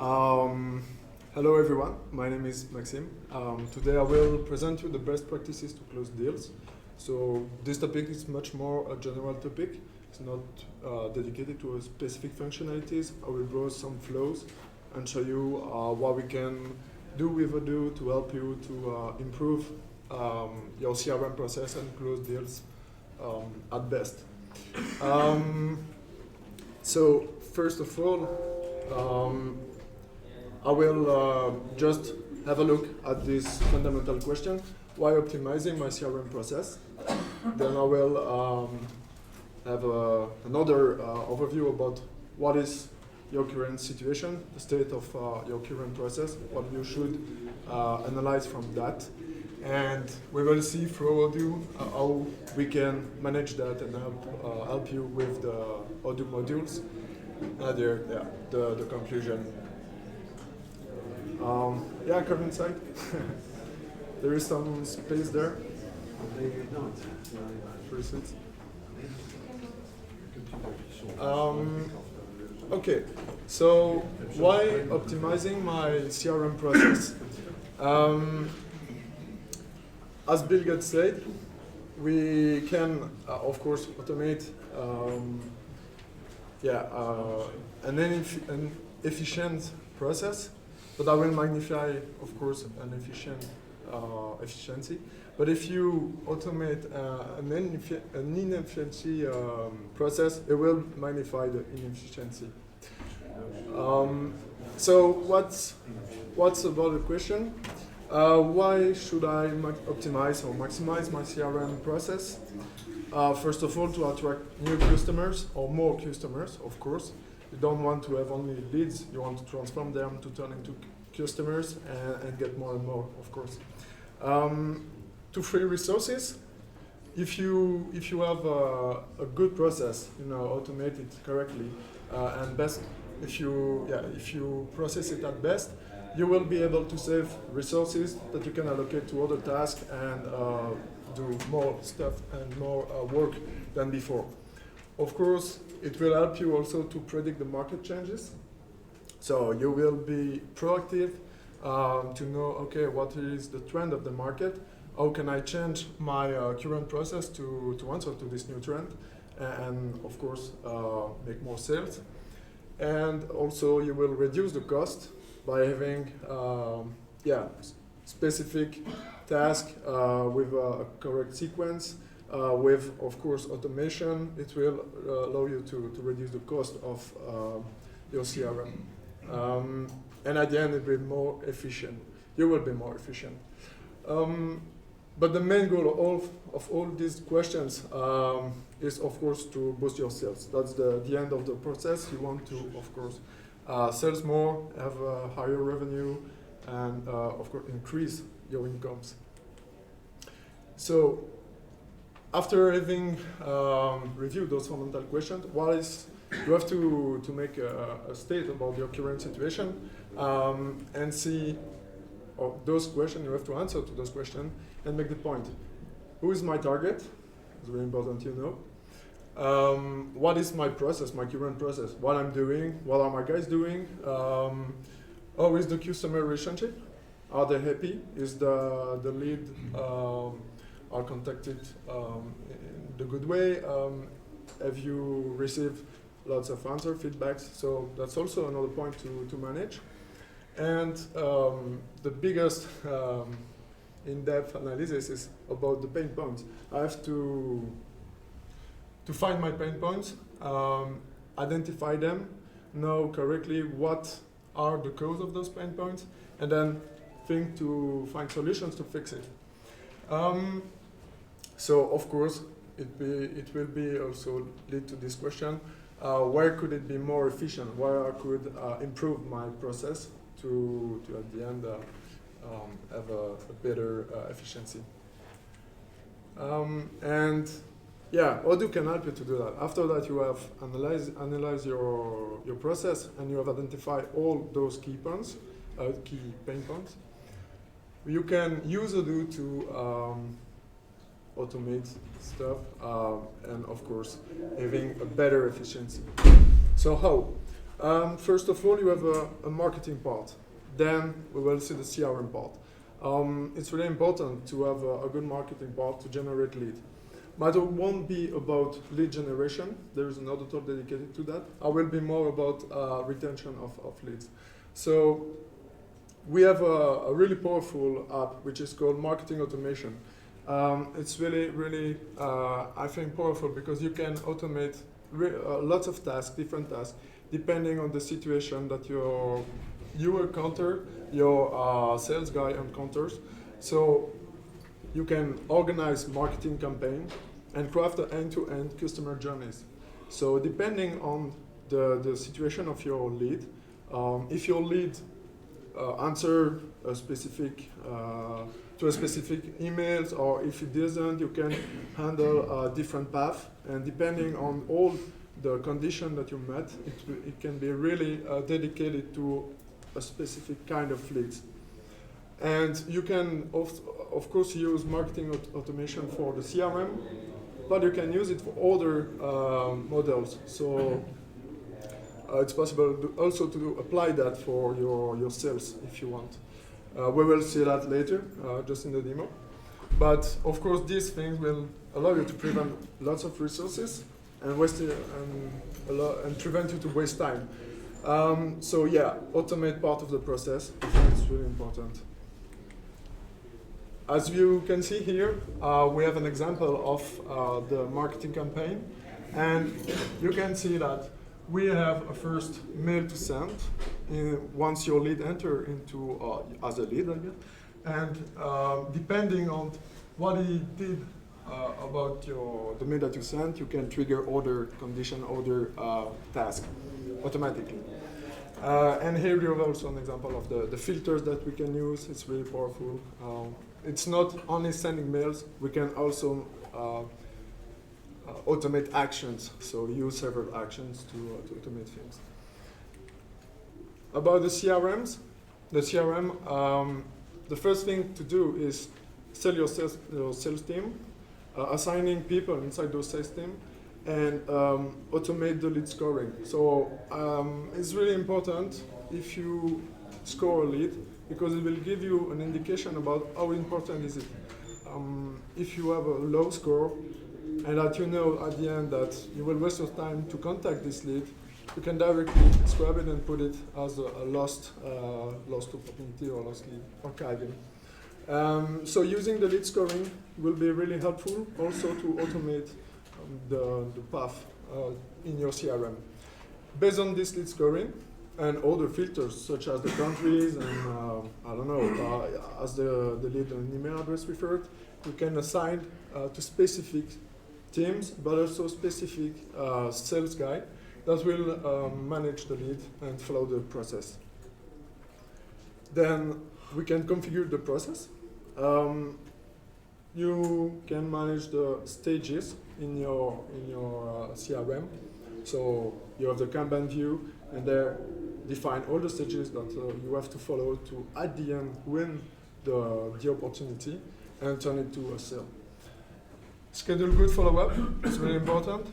Um, Hello everyone, my name is Maxime. Today I will present you the best practices to close deals. So this topic is much more a general topic. It's not dedicated to a specific functionalities. I will draw some flows and show you what we can do with Odoo to help you to improve your CRM process and close deals at best. So first of all, I will just have a look at this fundamental question: why optimizing my CRM process? Then I will have another overview about what is your current situation, the state of your current process, what you should analyze from that. And we will see through Odoo how we can manage that and help you with the Odoo modules. The conclusion. Come inside. There is some space there. Three seats. Okay, so why optimizing my CRM process? As Bill Gates said, we can, of course, automate an efficient process, but I will magnify, of course, an efficiency. But if you automate an inefficiency process, it will magnify the inefficiency. So what's about the question? Why should I optimize or maximize my CRM process? First of all, to attract new customers or more customers, of course. You don't want to have only leads, you want to transform them to turn into customers and get more and more, of course. To free resources, if you have a good process, automate it correctly, and best, if you process it at best, you will be able to save resources that you can allocate to other tasks and do more stuff and more work than before. Of course, it will help you also to predict the market changes. So you will be proactive to know, okay, what is the trend of the market? How can I change my current process to answer to this new trend? And of course, make more sales. And also you will reduce the cost by having specific task with a correct sequence. With, of course, automation, it will allow you to reduce the cost of your CRM. And at the end, it will be more efficient. You will be more efficient. But the main goal of all these questions is, of course, to boost your sales. That's the end of the process. You want to, of course, sell more, have a higher revenue, and, of course, increase your incomes. So, after having reviewed those fundamental questions, you have to make a state about your current situation and see those questions. You have to answer to those questions and make the point. Who is my target? It's very important, what is my process, my current process? What I'm doing? What are my guys doing? How is the customer relationship? Are they happy? Is the lead are contacted in the good way? Have you received lots of answer feedbacks? So that's also another point to manage. And the biggest in-depth analysis is about the pain points. I have to find my pain points, identify them, know correctly what are the cause of those pain points, and then think to find solutions to fix it. So of course, it will be also lead to this question: where could it be more efficient? Where I could improve my process to at the end have a better efficiency. And Odoo can help you to do that. After that, you have analyze your process, and you have identified all those key pain points. You can use Odoo to automate stuff, and of course, having a better efficiency. So how? First of all, you have a marketing part. Then we will see the CRM part. It's really important to have a good marketing part to generate lead. But it won't be about lead generation. There is another talk dedicated to that. I will be more about retention of leads. So we have a really powerful app which is called Marketing Automation. It's really, I think, powerful because you can automate lots of tasks, different tasks, depending on the situation that you encounter, your sales guy encounters. So you can organize marketing campaign and craft the end-to-end customer journeys. So depending on the situation of your lead, if your lead answer a specific to a specific emails, or if it doesn't, you can handle a different path. And depending on all the condition that you met, it can be really dedicated to a specific kind of leads. And you can, of course, use marketing automation for the CRM, but you can use it for other models. So it's possible also to apply that for your sales if you want. We will see that later, just in the demo. But of course, these things will allow you to prevent lots of resources and prevent you to waste time. So yeah, automate part of the process. I think it's really important. As you can see here, we have an example of the marketing campaign. And you can see that we have a first mail to send once your lead enter into as a lead, I guess. And depending on what he did about the mail that you sent, you can trigger other condition, other task automatically. And here you have also an example of the filters that we can use. It's really powerful. It's not only sending mails, we can also automate actions, so use several actions to automate things. About the CRM, the first thing to do is sell your sales team, assigning people inside those sales team, and automate the lead scoring. So it's really important if you score a lead, because it will give you an indication about how important is it. If you have a low score, and that you know at the end that you will waste your time to contact this lead, you can directly scrap it and put it as a lost opportunity or lost lead, archiving. So using the lead scoring will be really helpful also to automate the path in your CRM. Based on this lead scoring and other filters such as the countries and as the lead and email address referred, you can assign to specific teams, but also specific sales guy that will manage the lead and follow the process. Then we can configure the process. You can manage the stages in your CRM. So you have the Kanban view, and there define all the stages that you have to follow to, at the end, win the opportunity and turn it to a sale. Schedule good follow-up, it's really important.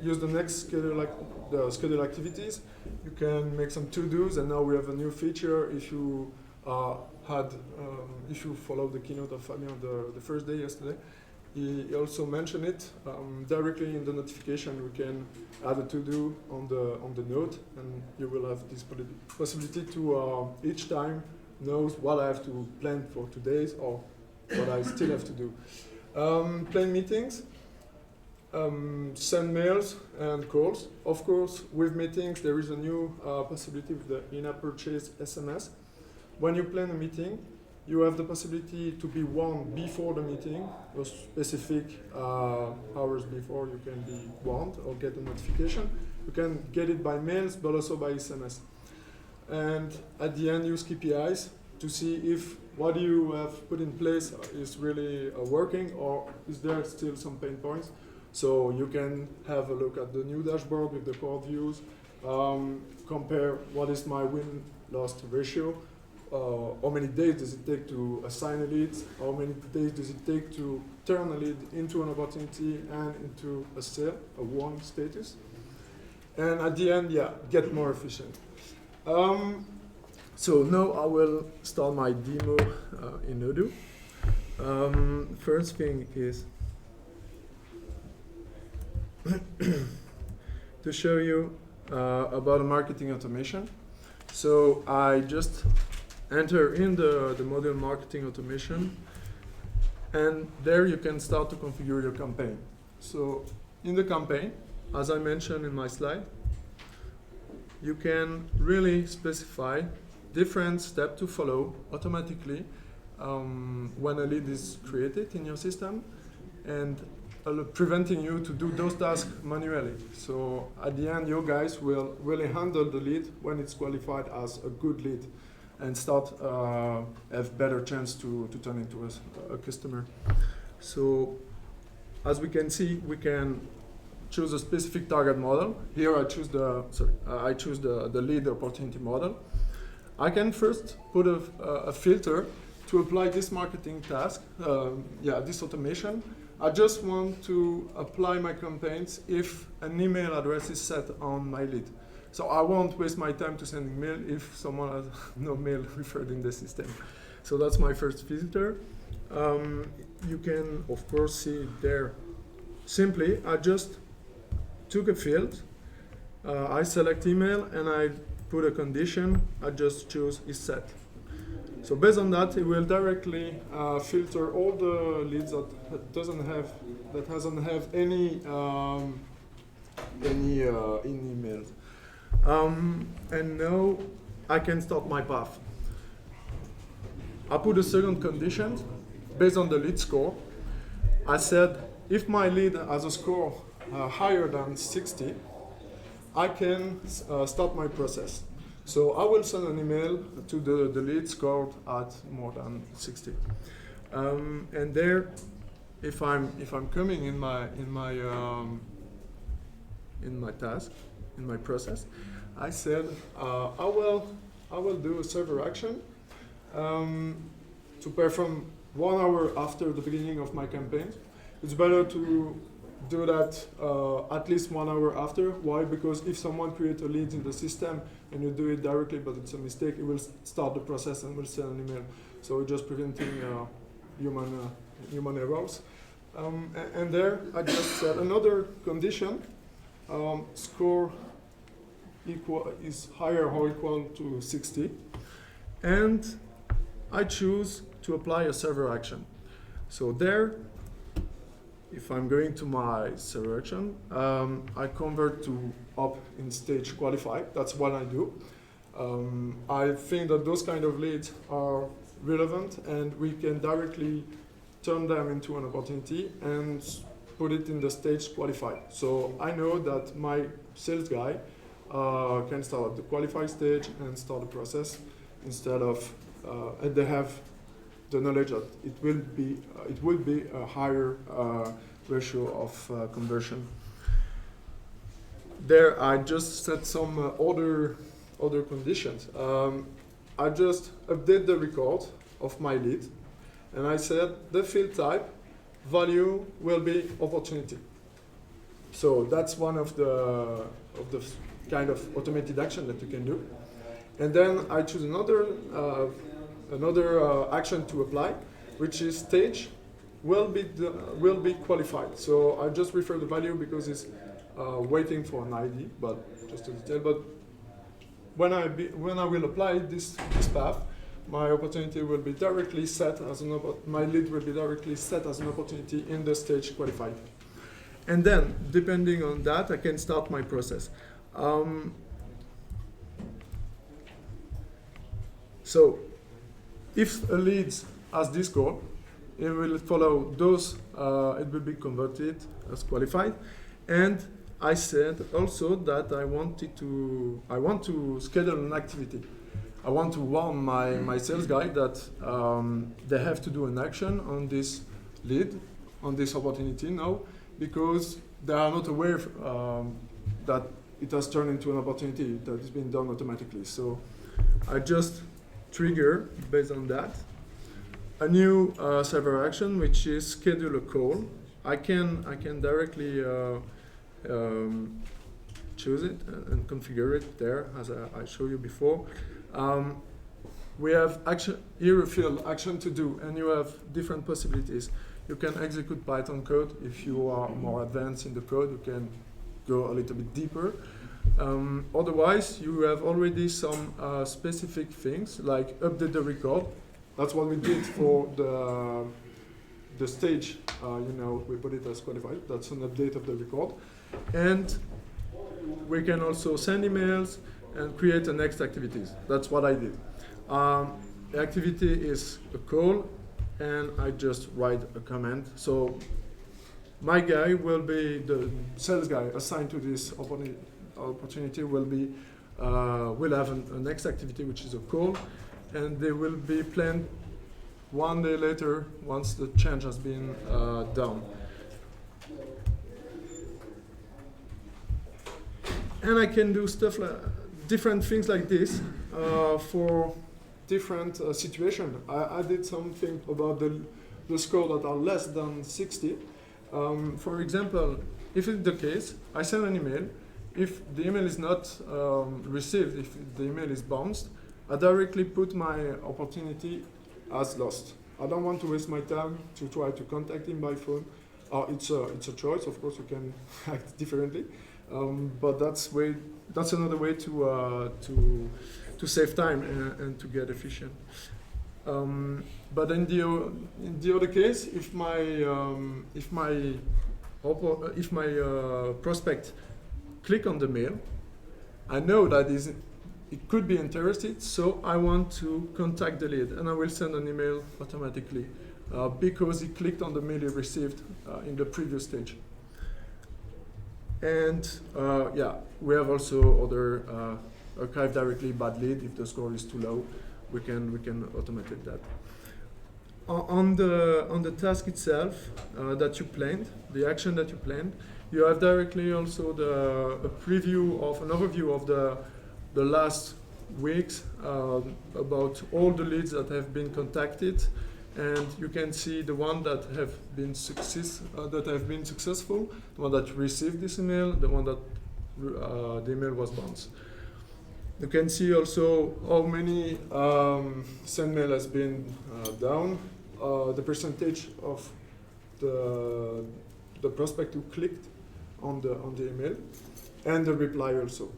Use the next schedule activities. You can make some to-dos, and now we have a new feature. If you if you follow the keynote of Fabien the first day yesterday, he also mentioned it directly in the notification. We can add a to-do on the note, and you will have this possibility to each time knows what I have to plan for today or what I still have to do. Plan meetings, send mails and calls. Of course, with meetings, there is a new possibility with the in-app purchase SMS. When you plan a meeting, you have the possibility to be warned before the meeting, or specific hours before you can be warned or get a notification. You can get it by mails, but also by SMS. And at the end, use KPIs to see if what you have put in place is really working, or is there still some pain points. So you can have a look at the new dashboard with the core views, compare what is my win-loss ratio, how many days does it take to assign a lead, how many days does it take to turn a lead into an opportunity and into a sale, a won status. and at the end, yeah, get more efficient. So now I will start my demo in Odoo. First thing is to show you about marketing automation. So I just enter in the module marketing automation, and there you can start to configure your campaign. So in the campaign, as I mentioned in my slide, you can really specify different steps to follow automatically when a lead is created in your system, and preventing you to do those tasks manually. So at the end, you guys will really handle the lead when it's qualified as a good lead, and start have better chance to turn into a customer. So as we can see, we can choose a specific target model. Here I choose the lead opportunity model. I can first put a filter to apply this marketing task, this automation. I just want to apply my campaigns if an email address is set on my lead. So I won't waste my time to send mail if someone has no mail referred in the system. So that's my first filter. You can, of course, see it there. Simply, I just took a field, I select email, and I put a condition. I just choose is set. So based on that, it will directly filter all the leads that doesn't have any emails. And now I can start my path. I put a second condition based on the lead score. I said if my lead has a score higher than 60, I can start my process. So I will send an email to the lead scored at more than 60. And there, if I'm coming in my task, in my process, I said I will do a server action to perform 1 hour after the beginning of my campaign. It's better to do that at least 1 hour after. Why? Because if someone creates a lead in the system and you do it directly, but it's a mistake, it will start the process and will send an email. So we're just preventing human errors. And there, I just set another condition: score is higher or equal to 60, and I choose to apply a server action. So there, if I'm going to my server action, I convert to up in stage qualified. That's what I do. I think that those kind of leads are relevant, and we can directly turn them into an opportunity and put it in the stage qualified. So I know that my sales guy can start at the qualified stage and start the process instead of, and they have the knowledge that it will be a higher ratio of conversion. There, I just set some other conditions. I just update the record of my lead, and I said the field type value will be opportunity. So that's one of the kind of automated action that you can do. And then I choose another action to apply, which is stage will be qualified. So I just refer the value because it's waiting for an ID, but just a detail. But when I will apply this path, my opportunity will be directly set as my lead will be directly set as an opportunity in the stage qualified. And then, depending on that, I can start my process. So, if a lead has this score, it will follow those. It will be converted as qualified, and I said also that I want to schedule an activity. I want to warn my sales guy that they have to do an action on this lead, on this opportunity now, because they are not aware that it has turned into an opportunity that is being done automatically. So I just trigger, based on that, a new server action, which is schedule a call. I can directly choose it and configure it there, as I showed you before. We have action here, a field action to do, and you have different possibilities. You can execute Python code. If you are more advanced in the code, you can go a little bit deeper. Otherwise, you have already some specific things like update the record. That's what we did for the stage. We put it as qualified. That's an update of the record. And we can also send emails and create the next activities. That's what I did. The activity is a call, and I just write a command. So my guy will be the sales guy assigned to this opportunity will have a next activity, which is a call, and they will be planned 1 day later once the change has been done. And I can do stuff like different things like this for different situations. I did something about the score that are less than 60. For example, if it's the case, I send an email. If the email is not received, if the email is bounced, I directly put my opportunity as lost. I don't want to waste my time to try to contact him by phone. It's a choice, of course. You can act differently, but that's another way to save time and to get efficient. But in the other case, if my prospect click on the mail, I know that it could be interested, so I want to contact the lead, and I will send an email automatically because he clicked on the mail he received in the previous stage. And we have also other archive directly bad lead. If the score is too low, we can automate that. On the task itself that you planned, the action that you planned, you have directly also a preview of an overview of the last weeks about all the leads that have been contacted, and you can see the one that have been successful, the one that received this email, the one that the email was bounced. You can see also how many send mail has been down, the percentage of the prospect who clicked on the email, and the reply also.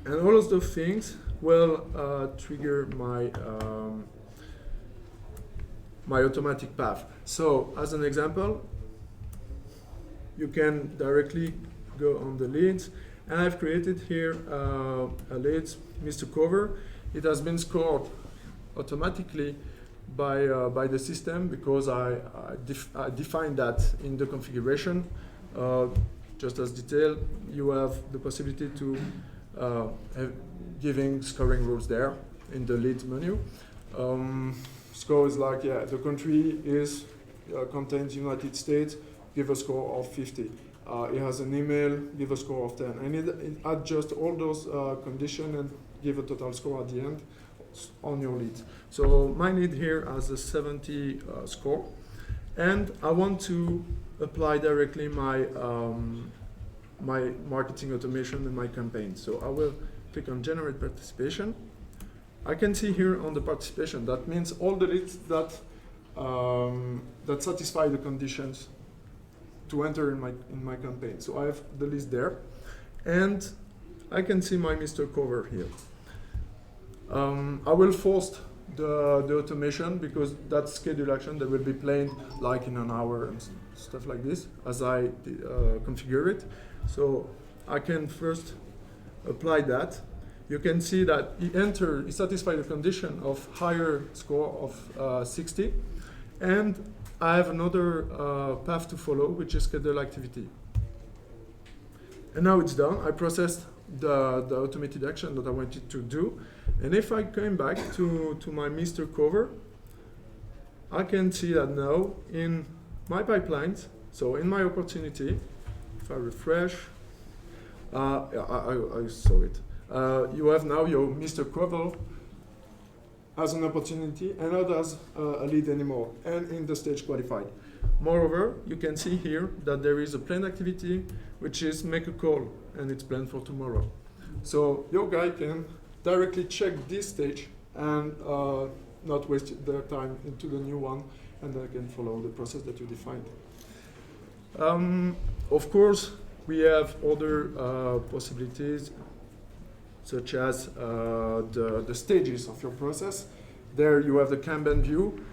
And all of those things will trigger my my automatic path. So, as an example, you can directly go on the leads, and I've created here a lead, Mr. Cover. It has been scored automatically by the system because I defined that in the configuration. Just as detailed, you have the possibility to giving scoring rules there in the lead menu. Score is like, the country is contains United States, give a score of 50. It has an email, give a score of 10. And it adjusts all those conditions and give a total score at the end on your lead. So my lead here has a 70 score, and I want to apply directly my my marketing automation in my campaign. So I will click on generate participation. I can see here on the participation, that means all the leads that that satisfy the conditions to enter in my campaign. So I have the list there, and I can see my Mr. Cover here. I will force the automation because that schedule action that will be played like in an hour and stuff like this as I configure it. So I can first apply that. You can see that he satisfied the condition of higher score of 60, and I have another path to follow, which is schedule activity. And now it's done. I processed the automated action that I wanted to do. And if I came back to my Mr. Cover, I can see that now in my pipelines, so in my opportunity, if I refresh, I saw it. You have now your Mr. Cover as an opportunity and not as a lead anymore, and in the stage qualified. Moreover, you can see here that there is a planned activity which is make a call, and it's planned for tomorrow. So your guy can directly check this stage and not waste their time into the new one, and they can follow the process that you defined. Of course, we have other possibilities, such as the stages of your process. There you have the Kanban view.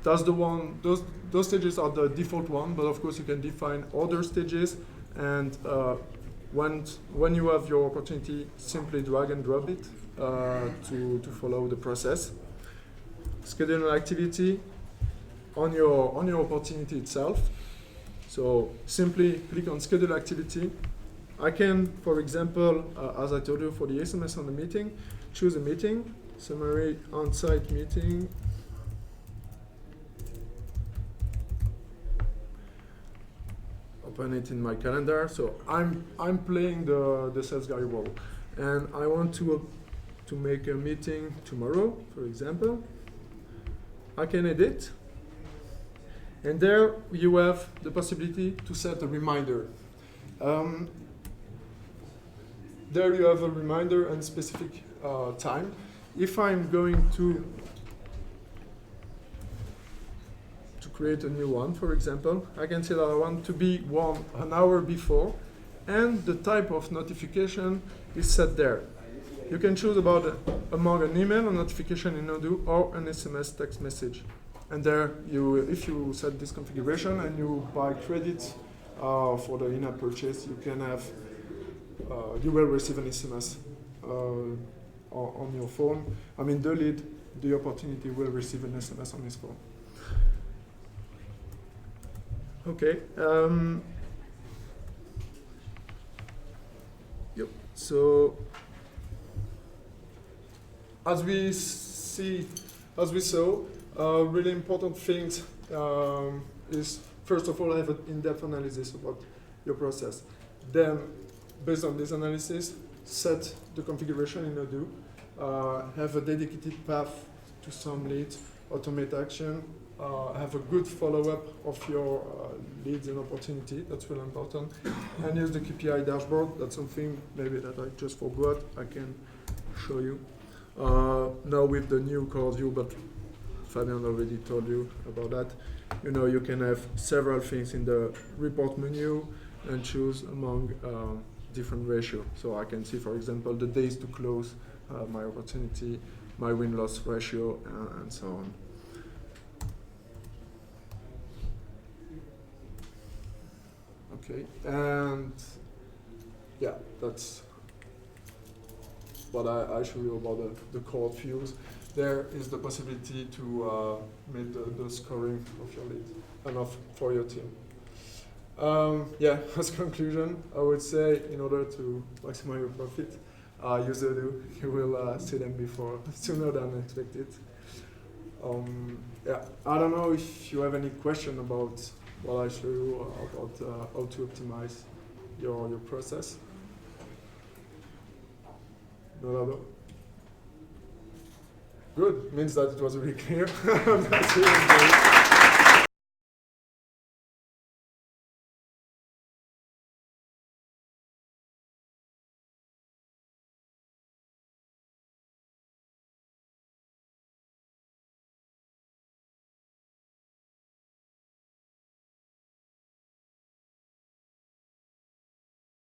That's the one. Those stages are the default one, but of course you can define other stages. And when you have your opportunity, simply drag and drop it to follow the process. Schedule an activity on your opportunity itself. So simply click on schedule activity. I can, for example, as I told you for the SMS on the meeting, choose a meeting, summary on-site meeting. Open it in my calendar. So I'm playing the sales guy role, and I want to make a meeting tomorrow, for example. I can edit, and there you have the possibility to set a reminder. There you have a reminder and specific time. If I'm going to create a new one, for example, I can say that I want to be one an hour before, and the type of notification is set there. You can choose among an email, a notification in Odoo, or an SMS text message. And there, if you set this configuration and you buy credits for the in-app purchase, you will receive an SMS on your phone. I mean, the lead, the opportunity will receive an SMS on his phone. Okay. Yep. So, as we saw, really important things is, first of all, have an in-depth analysis about your process. Then, based on this analysis, set the configuration in Odoo, have a dedicated path to some leads, automate action, have a good follow-up of your leads and opportunity. That's really important. And use the KPI dashboard. That's something maybe that I just forgot. I can show you. Now with the new core view, but Fabian already told you about that. You can have several things in the report menu and choose among different ratio. So I can see, for example, the days to close, my opportunity, my win-loss ratio, and so on. Okay, and yeah, that's what I show you about the core views. There is the possibility to make the scoring of your lead and for your team. Yeah, as conclusion, I would say in order to maximize your profit, use Odoo. You will see them sooner than expected. Yeah, I don't know if you have any question about what I show you about how to optimize your process. Not at all. Good, means that it was really clear. That's it.